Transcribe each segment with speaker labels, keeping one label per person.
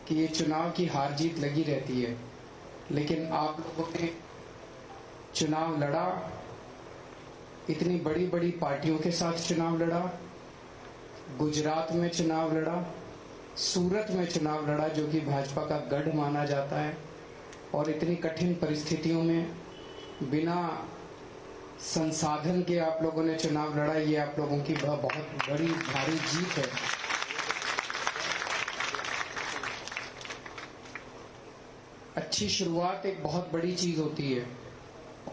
Speaker 1: कि ये चुनाव की हार जीत लगी रहती है, लेकिन आप लोगों ने चुनाव लड़ा, इतनी बड़ी बड़ी पार्टियों के साथ चुनाव लड़ा, गुजरात में चुनाव लड़ा, सूरत में चुनाव लड़ा जो कि भाजपा का गढ़ माना जाता है, और इतनी कठिन परिस्थितियों में बिना संसाधन के आप लोगों ने चुनाव लड़ा। ये आप लोगों की बहुत बड़ी भारी जीत है। अच्छी शुरुआत एक बहुत बड़ी चीज होती है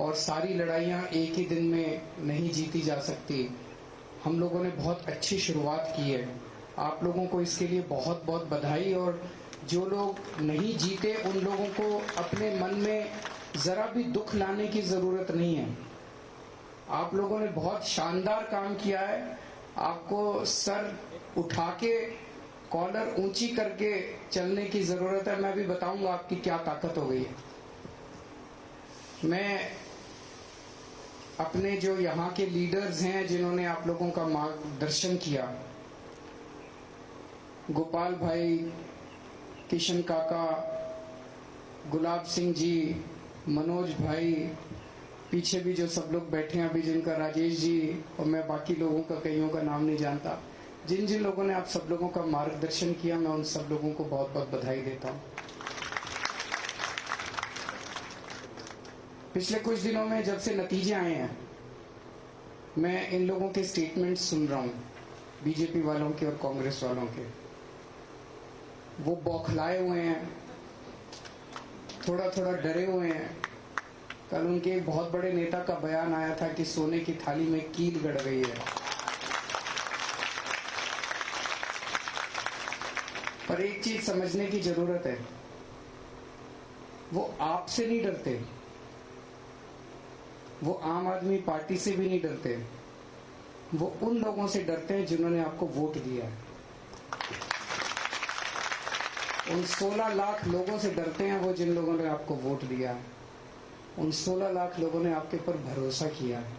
Speaker 1: और सारी लड़ाइयां एक ही दिन में नहीं जीती जा सकती। हम लोगों ने बहुत अच्छी शुरुआत की है, आप लोगों को इसके लिए बहुत बहुत बधाई। और जो लोग नहीं जीते उन लोगों को अपने मन में जरा भी दुख लाने की जरूरत नहीं है। आप लोगों ने बहुत शानदार काम किया है। आपको सर उठा के कॉलर ऊंची करके चलने की जरूरत है। मैं भी बताऊंगा आपकी क्या ताकत हो गई है। मैं अपने जो यहाँ के लीडर्स हैं जिन्होंने आप लोगों का मार्गदर्शन किया, गोपाल भाई, किशन काका, गुलाब सिंह जी, मनोज भाई, पीछे भी जो सब लोग बैठे हैं अभी, जिनका राजेश जी, और मैं बाकी लोगों का कईयों का नाम नहीं जानता, जिन जिन लोगों ने आप सब लोगों का मार्गदर्शन किया, मैं उन सब लोगों को बहुत बहुत बधाई देता हूं। पिछले कुछ दिनों में जब से नतीजे आए हैं, मैं इन लोगों के स्टेटमेंट सुन रहा हूं, बीजेपी वालों के और कांग्रेस वालों के। वो बौखलाए हुए हैं, थोड़ा थोड़ा डरे हुए हैं। कल उनके एक बहुत बड़े नेता का बयान आया था कि सोने की थाली में कील गड़ गई है। पर एक चीज समझने की जरूरत है, वो आपसे नहीं डरते, वो आम आदमी पार्टी से भी नहीं डरते, वो उन लोगों से डरते हैं जिन्होंने आपको वोट दिया है। उन 16 लाख लोगों से डरते हैं वो जिन लोगों ने आपको वोट दिया है। उन 16 लाख लोगों ने आपके ऊपर भरोसा किया है।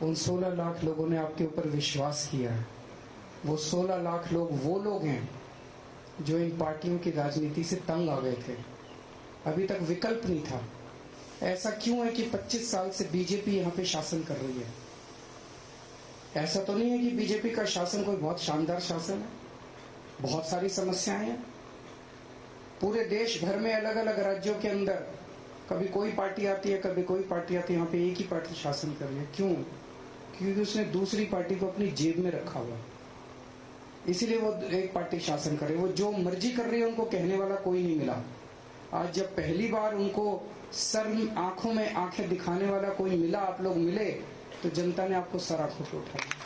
Speaker 1: उन 16 लाख लोगों ने आपके ऊपर विश्वास किया है। वो 16 लाख लोग वो लोग हैं जो इन पार्टियों की राजनीति से तंग आ गए थे। अभी तक विकल्प नहीं था। ऐसा क्यों है कि 25 साल से बीजेपी यहाँ पे शासन कर रही है? ऐसा तो नहीं है कि बीजेपी का शासन कोई बहुत शानदार शासन है। बहुत सारी समस्याएं हैं पूरे देश भर में, अलग अलग राज्यों के अंदर। कभी कोई पार्टी आती है, कभी कोई पार्टी आती है, यहाँ पे एक ही पार्टी शासन कर रही है। क्यों? क्योंकि उसने दूसरी पार्टी को अपनी जेब में रखा हुआ, इसीलिए वो एक पार्टी शासन करे। वो जो मर्जी कर रही है, उनको कहने वाला कोई नहीं मिला। आज जब पहली बार उनको सर आंखों में आंखें दिखाने वाला कोई मिला, आप लोग मिले, तो जनता ने आपको सर आंखों पे उठाया।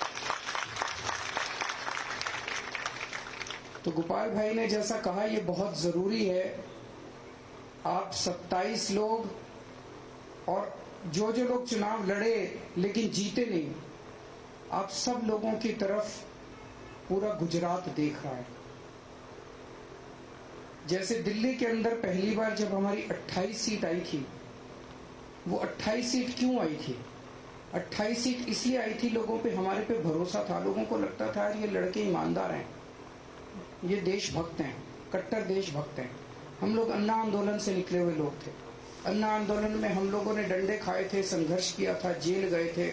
Speaker 1: तो गोपाल भाई ने जैसा कहा, ये बहुत जरूरी है। आप 27 लोग और जो जो लोग चुनाव लड़े लेकिन जीते नहीं, आप सब लोगों की तरफ पूरा गुजरात देख रहा है। जैसे दिल्ली के अंदर पहली बार जब हमारी 28 सीट आई थी, वो 28 सीट क्यों आई थी? 28 सीट इसलिए आई थी, लोगों पे हमारे पे भरोसा था। लोगों को लगता था ये लड़के ईमानदार हैं, ये देशभक्त हैं, कट्टर देशभक्त हैं। हम लोग अन्ना आंदोलन से निकले हुए लोग थे। अन्ना आंदोलन में हम लोगों ने डंडे खाए थे, संघर्ष किया था, जेल गए थे,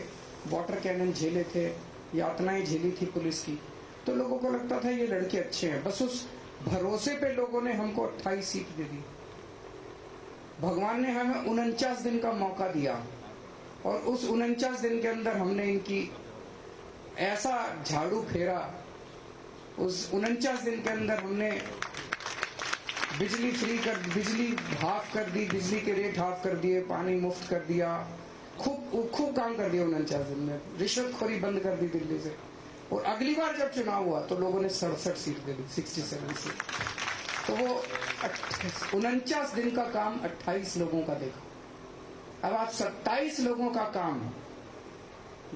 Speaker 1: वाटर कैनन झेले थे, यातनाएं झेली थी पुलिस की। तो लोगों को लगता था ये लड़के अच्छे हैं। बस उस भरोसे पे लोगों ने हमको 28 सीट दे दी। भगवान ने हमें 49 दिन का मौका दिया और उस 49 दिन के अंदर हमने इनकी ऐसा झाड़ू फेरा। उस 49 दिन के अंदर हमने बिजली फ्री कर, बिजली हाफ कर दी, बिजली के रेट हाफ कर दिए, पानी मुफ्त कर दिया, खूब काम कर दिया 49 दिन में। रिश्वतखोरी बंद कर दी दिल्ली से। और अगली बार जब चुनाव हुआ तो लोगों ने 67 सीट दे दी, 67 सीट। तो वो 49 दिन का काम 28 लोगों का देखा। अब आप 27 लोगों का काम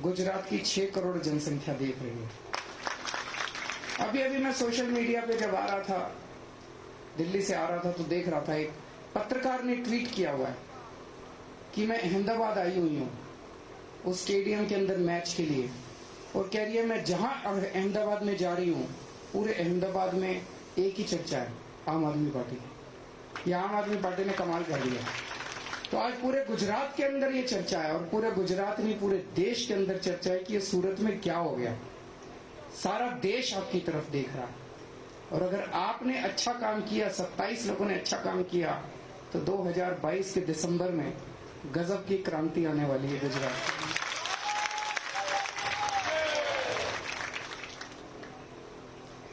Speaker 1: गुजरात की 6 करोड़ जनसंख्या देख रही है। अभी मैं सोशल मीडिया पे जब आ रहा था, दिल्ली से आ रहा था, तो देख रहा था एक पत्रकार ने ट्वीट किया हुआ है कि मैं अहमदाबाद आई हुई हूँ उस स्टेडियम के अंदर मैच के लिए, और कह रही है मैं जहां अहमदाबाद में जा रही हूँ, पूरे अहमदाबाद में एक ही चर्चा है, आम आदमी पार्टी की। ये आम आदमी पार्टी ने कमाल कर दिया। तो आज पूरे गुजरात के अंदर ये चर्चा है, और पूरे गुजरात नहीं पूरे देश के अंदर चर्चा है कि ये सूरत में क्या हो गया। सारा देश आपकी तरफ देख रहा है, और अगर आपने अच्छा काम किया, 27 लोगों ने अच्छा काम किया, तो 2022 के दिसंबर में गजब की क्रांति आने वाली है गुजरात में।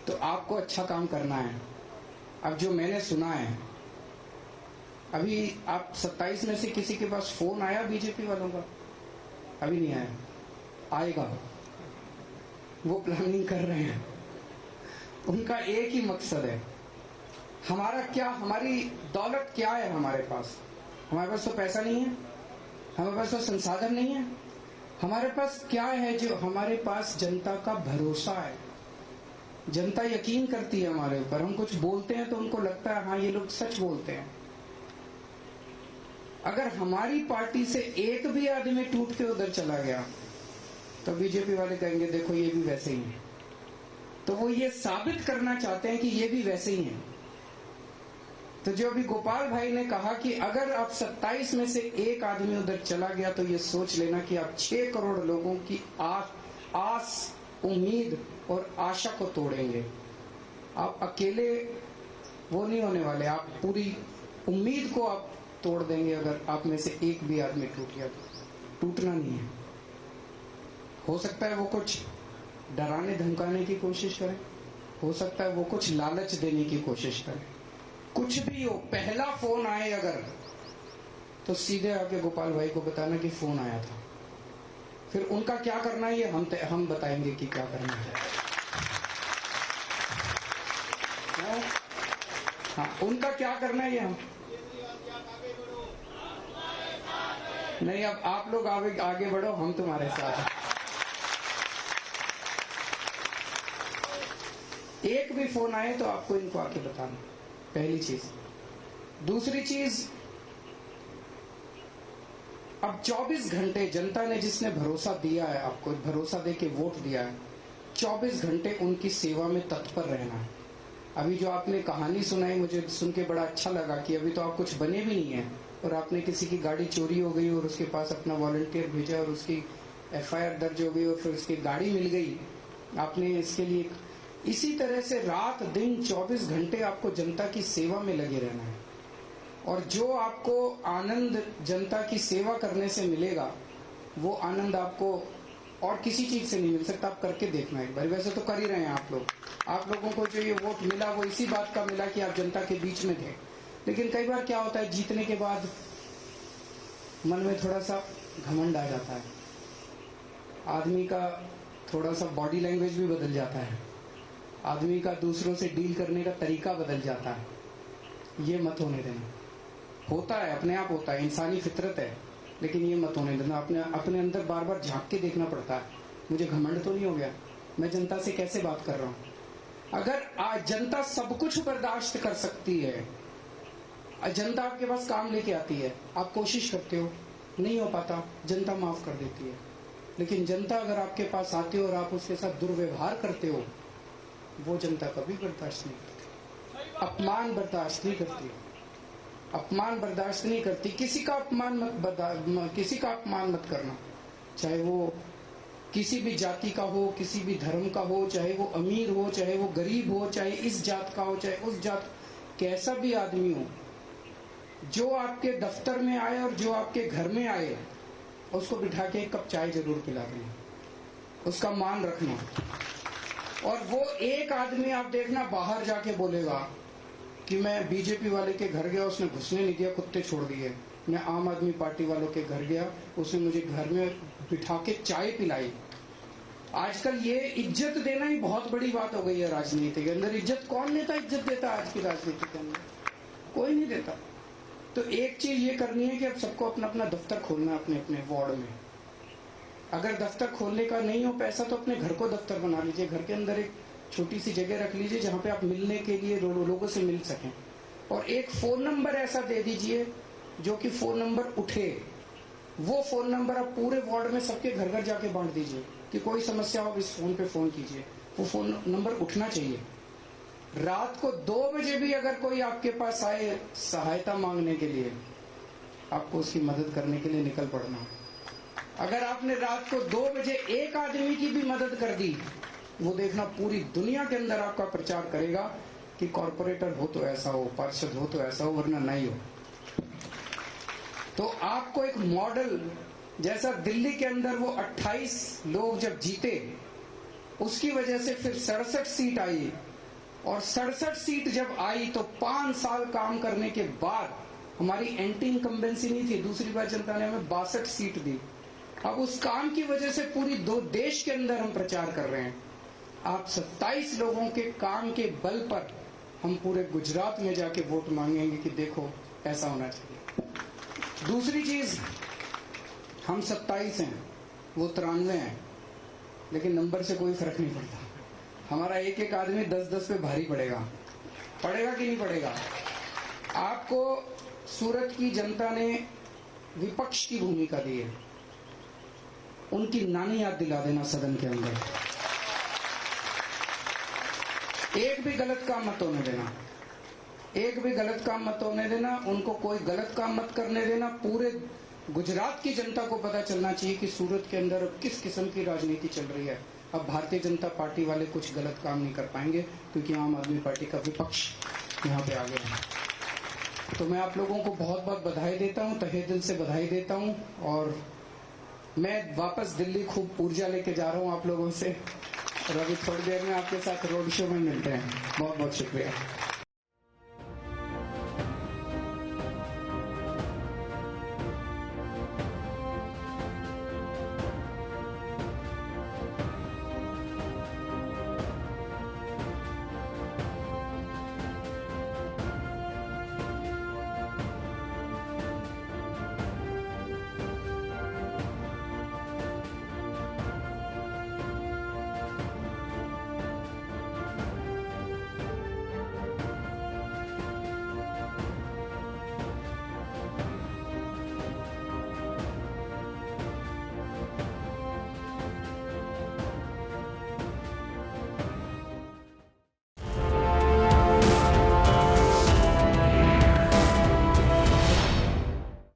Speaker 1: तो आपको अच्छा काम करना है। अब जो मैंने सुना है, अभी आप 27 में से किसी के पास फोन आया बीजेपी वालों का? अभी नहीं आया, आएगा। वो प्लानिंग कर रहे हैं। उनका एक ही मकसद है, हमारा क्या, हमारी दौलत क्या है हमारे पास? हमारे पास तो पैसा नहीं है, हमारे पास तो संसाधन नहीं है। हमारे पास क्या है? जो हमारे पास जनता का भरोसा है। जनता यकीन करती है हमारे ऊपर। हम कुछ बोलते हैं तो उनको लगता है हाँ ये लोग सच बोलते हैं। अगर हमारी पार्टी से एक भी आदमी टूट के उधर चला गया तो बीजेपी वाले कहेंगे देखो ये भी वैसे ही है। तो वो ये साबित करना चाहते हैं कि ये भी वैसे ही है। तो जो अभी गोपाल भाई ने कहा कि अगर आप 27 में से एक आदमी उधर चला गया तो ये सोच लेना कि आप 6 करोड़ लोगों की आस, उम्मीद और आशा को तोड़ेंगे। आप अकेले वो नहीं होने वाले, आप पूरी उम्मीद को आप तोड़ देंगे। अगर आप में से एक भी आदमी टूट गया तो टूटना नहीं है। हो सकता है वो कुछ डराने धमकाने की कोशिश करें, हो सकता है वो कुछ लालच देने की कोशिश करें, कुछ भी हो। पहला फोन आए अगर, तो सीधे आके गोपाल भाई को बताना कि फोन आया था। फिर उनका क्या करना है ये हम बताएंगे कि क्या करना है। हाँ, उनका क्या करना है ये हम नहीं। अब आप लोग आगे बढ़ो, हम तुम्हारे साथ हैं। एक भी फोन आए तो आपको इनको आके बताना, पहली चीज। दूसरी चीज, अब 24 घंटे जनता ने जिसने भरोसा दिया है, आपको भरोसा दे के वोट दिया है, 24 घंटे उनकी सेवा में तत्पर रहना है। अभी जो आपने कहानी सुनाई मुझे सुन के बड़ा अच्छा लगा कि अभी तो आप कुछ बने भी नहीं है और आपने किसी की गाड़ी चोरी हो गई और उसके पास अपना वॉलंटियर भेजा और उसकी FIR दर्ज हो गई और फिर उसकी गाड़ी मिल गई। आपने इसके लिए इसी तरह से रात दिन 24 घंटे आपको जनता की सेवा में लगे रहना है। और जो आपको आनंद जनता की सेवा करने से मिलेगा वो आनंद आपको और किसी चीज से नहीं मिल सकता। आप करके देखना एक बार। वैसे तो कर ही रहे हैं आप लोग। आप लोगों को जो ये वोट मिला वो इसी बात का मिला कि आप जनता के बीच में थे। लेकिन कई बार क्या होता है, जीतने के बाद मन में थोड़ा सा घमंड आ जाता है, आदमी का थोड़ा सा बॉडी लैंग्वेज भी बदल जाता है, आदमी का दूसरों से डील करने का तरीका बदल जाता है। ये मत होने देना। होता है, अपने आप होता है, इंसानी फितरत है, लेकिन ये मत होने देना। अपने अंदर बार बार झांक के देखना पड़ता है, मुझे घमंड तो नहीं हो गया, मैं जनता से कैसे बात कर रहा हूँ। अगर आज जनता सब कुछ बर्दाश्त कर सकती है, जनता आपके पास काम लेके आती है, आप कोशिश करते हो, नहीं हो पाता, जनता माफ कर देती है। लेकिन जनता अगर आपके पास आती हो और आप उसके साथ दुर्व्यवहार करते हो, वो जनता कभी बर्दाश्त नहीं करती। अपमान बर्दाश्त नहीं करती, अपमान बर्दाश्त नहीं करती। किसी का अपमान मत करना, चाहे वो किसी भी जाति का हो, किसी भी धर्म का हो, चाहे वो अमीर हो, चाहे वो गरीब हो, चाहे इस जात का हो, चाहे उस जात, कैसा भी आदमी हो, जो आपके दफ्तर में आए और जो आपके घर में आए, उसको बिठा के एक कप चाय जरूर पिला देना, उसका मान रखना। और वो एक आदमी आप देखना बाहर जाके बोलेगा कि मैं बीजेपी वाले के घर गया, उसने घुसने नहीं दिया, कुत्ते छोड़ दिए। मैं आम आदमी पार्टी वालों के घर गया, उसने मुझे घर में बिठा के चाय पिलाई। आजकल ये इज्जत देना ही बहुत बड़ी बात हो गई है राजनीति के अंदर। इज्जत कौन लेता, इज्जत देता आज की राजनीति के अंदर? कोई नहीं देता। तो एक चीज ये करनी है कि अब सबको अपना अपना दफ्तर खोलना है अपने अपने वार्ड में। अगर दफ्तर खोलने का नहीं हो पैसा तो अपने घर को दफ्तर बना लीजिए, घर के अंदर एक छोटी सी जगह रख लीजिए जहां पे आप मिलने के लिए लोगों से मिल सकें। और एक फोन नंबर ऐसा दे दीजिए जो कि फोन नंबर उठे। वो फोन नंबर आप पूरे वार्ड में सबके घर घर जाके बांट दीजिए कि कोई समस्या हो इस फोन पे फोन कीजिए। वो फोन नंबर उठना चाहिए। रात को 2 बजे भी अगर कोई आपके पास आए सहायता मांगने के लिए, आपको उसकी मदद करने के लिए निकल पड़ना। अगर आपने रात को 2 बजे एक आदमी की भी मदद कर दी, वो देखना पूरी दुनिया के अंदर आपका प्रचार करेगा कि कॉर्पोरेटर हो तो ऐसा हो, पार्षद हो तो ऐसा हो, वरना नहीं हो। तो आपको एक मॉडल, जैसा दिल्ली के अंदर वो 28 लोग जब जीते, उसकी वजह से फिर 67 सीट आई, और 67 सीट जब आई तो 5 साल काम करने के बाद हमारी एंटी इनकम्बेंसी नहीं थी, दूसरी बार जनता ने हमें 62 सीट दी। अब उस काम की वजह से पूरी 2 देश के अंदर हम प्रचार कर रहे हैं। आप 27 लोगों के काम के बल पर हम पूरे गुजरात में जाके वोट मांगेंगे कि देखो ऐसा होना चाहिए। दूसरी चीज, हम 27 हैं, वो 93 हैं, लेकिन नंबर से कोई फर्क नहीं पड़ता। हमारा एक एक आदमी 10-10 पे भारी पड़ेगा कि नहीं पड़ेगा? आपको सूरत की जनता ने विपक्ष की भूमिका दी है, उनकी नानी याद दिला देना सदन के अंदर। एक भी गलत काम मत होने देना, एक भी गलत काम मत होने देना, उनको कोई गलत काम मत करने देना। पूरे गुजरात की जनता को पता चलना चाहिए कि सूरत के अंदर किस किस्म की राजनीति चल रही है। अब भारतीय जनता पार्टी वाले कुछ गलत काम नहीं कर पाएंगे, क्योंकि आम आदमी पार्टी का विपक्ष यहाँ पे आ गया है। तो मैं आप लोगों को बहुत बहुत बधाई देता हूँ, तहे दिल से बधाई देता हूँ, और मैं वापस दिल्ली खूब ऊर्जा लेके जा रहा हूँ आप लोगों से, और अभी थोड़ी देर में आपके साथ रोड शो में मिलते हैं। बहुत बहुत शुक्रिया।